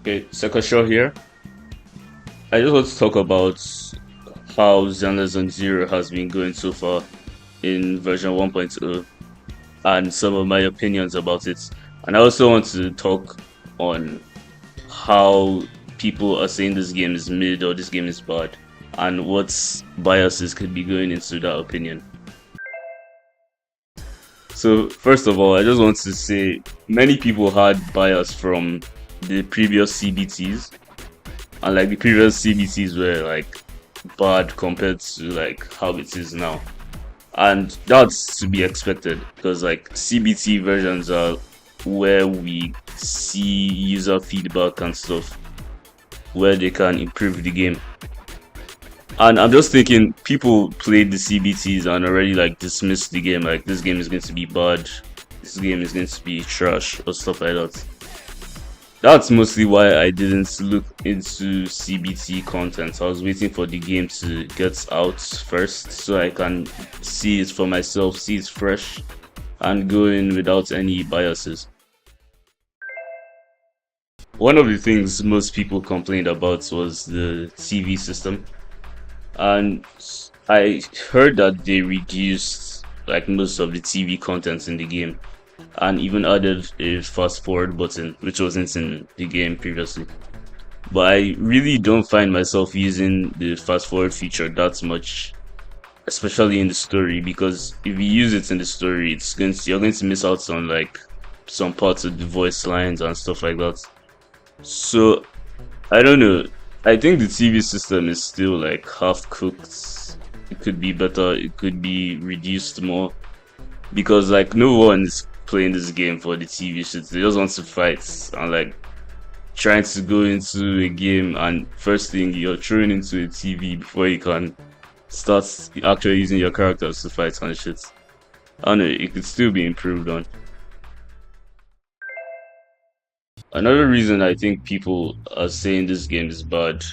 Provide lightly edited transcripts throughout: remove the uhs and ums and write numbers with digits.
Okay, second show here. I just want to talk about how zenlesszonezero has been going so far in version 1.0 and some of my opinions about it. And I also want to talk on how people are saying this game is mid or this game is bad and what biases could be going into that opinion. So first of all, I just want to say many people had bias from the previous CBTs, and like the previous CBTs were like bad compared to like how it is now, and that's to be expected because like CBT versions are where we see user feedback and stuff where they can improve the game. And I'm just thinking people played the CBTs and already like dismissed the game, like this game is going to be bad, this game is going to be trash or stuff like that. That's mostly why I didn't look into CBT content. I was waiting for the game to get out first so I can see it for myself, see it fresh, and go in without any biases. One of the things most people complained about was the TV system, and I heard that they reduced like most of the TV content in the game and even added a fast forward button which wasn't in the game previously. But I really don't find myself using the fast forward feature that much, especially in the story, because if you use it in the story you're going to miss out on like some parts of the voice lines and stuff like that. So I don't know. I think the TV system is still like half cooked. It could be better, it could be reduced more, because like no one is playing this game for the TV shit. They just want to fight, and like trying to go into a game and first thing you're thrown into a TV before you can start actually using your characters to fight and shit. I don't know, it could still be improved on. Another reason I think people are saying this game is bad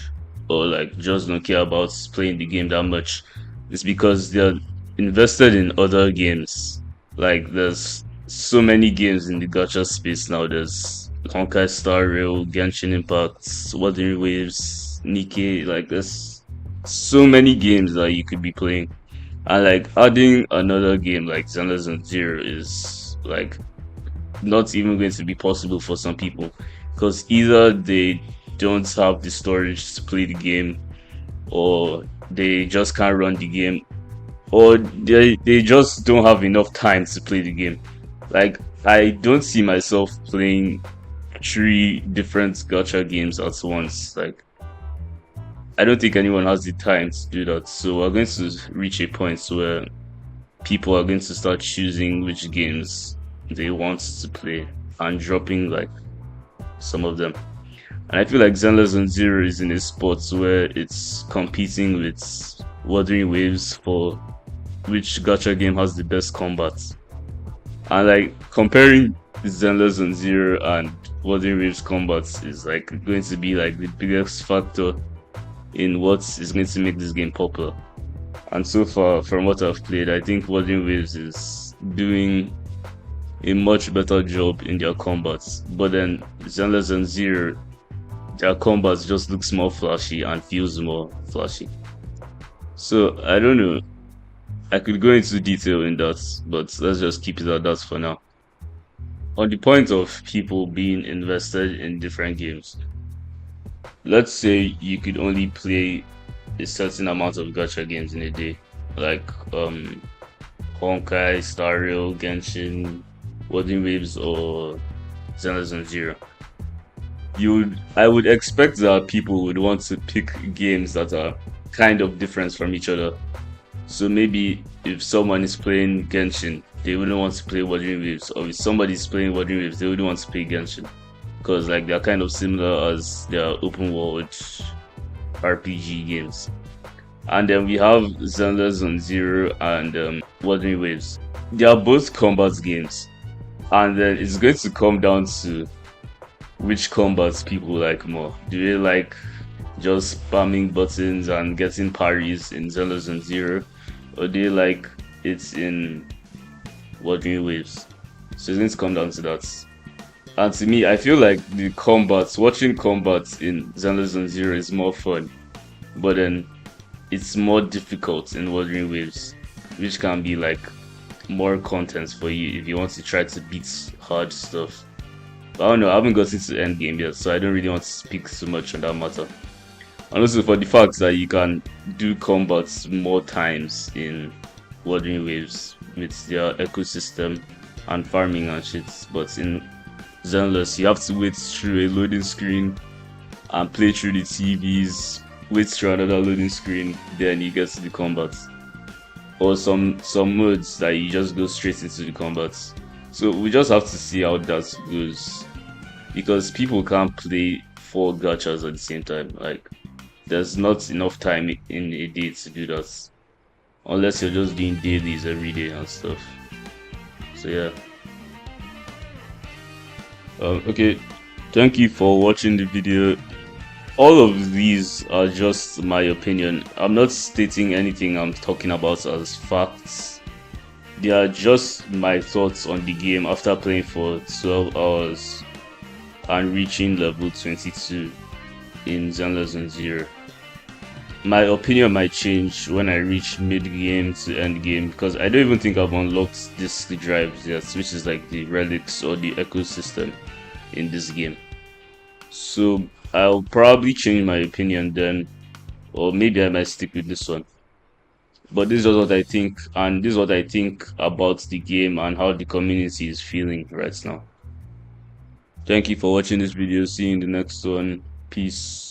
or like just don't care about playing the game that much is because they're invested in other games. Like there's so many games in the gacha space now. There's honkaistarrail, genshinimpact, wutheringwaves, Nikkei. Like there's so many games that you could be playing, and like adding another game like zenlesszonezero is like not even going to be possible for some people, because either they don't have the storage to play the game, or they just can't run the game, or they just don't have enough time to play the game. Like I don't see myself playing 3 different gacha games at once. Like I don't think anyone has the time to do that. So we're going to reach a point where people are going to start choosing which games they want to play and dropping like some of them. And I feel like zenlesszonezero is in a spot where it's competing with Wuthering Waves for which gacha game has the best combat. And like comparing zenlesszonezero and Wuthering Waves combats is like going to be like the biggest factor in what is going to make this game popular. And so far from what I've played, I think Wuthering Waves is doing a much better job in their combats, but then zenlesszonezero, their combats just looks more flashy and feels more flashy. So I don't know, I could go into detail in that, but let's just keep it at that for now. On the point of people being invested in different games, let's say you could only play a certain amount of gacha games in a day, like Honkai, Starrail, Genshin, Wuthering Waves, or zenlesszonezero. I would expect that people would want to pick games that are kind of different from each other. So maybe if someone is playing Genshin, they wouldn't want to play Wuthering Waves, or if somebody's playing Wuthering Waves, they wouldn't want to play Genshin, because like they're kind of similar as their open world RPG games. And then we have zenlesszonezero and Wuthering Waves. They are both combat games, and then it's going to come down to which combats people like more. Do they like just spamming buttons and getting parries in zenlesszonezero, or do they like it in Wuthering Waves? So it's going to come down to that. And to me, I feel like the combats, watching combats in Zenless Zone Zero is more fun, but then it's more difficult in Wuthering Waves, which can be like more content for you if you want to try to beat hard stuff. But I don't know, I haven't gotten to the end game yet, so I don't really want to speak too much on that matter. And also for the fact that you can do combats more times in Wuthering Waves with their ecosystem and farming and shit, but in Zenless you have to wait through a loading screen and play through the TVs, wait through another loading screen, then you get to the combat. Or some modes that you just go straight into the combats. So we just have to see how that goes, because people can't play 4 gachas at the same time. Like there's not enough time in a day to do that, unless you're just doing dailies every day and stuff. So yeah. Okay, thank you for watching the video. All of these are just my opinion. I'm not stating anything I'm talking about as facts. They are just my thoughts on the game after playing for 12 hours and reaching level 22 in Zenless Zone Zero. My opinion might change when I reach mid-game to end-game, because I don't even think I've unlocked disk drives yet, which is like the relics or the ecosystem in this game. So I'll probably change my opinion then, or maybe I might stick with this one. But this is what I think, and this is what I think about the game and how the community is feeling right now. Thank you for watching this video. See you in the next one. Peace.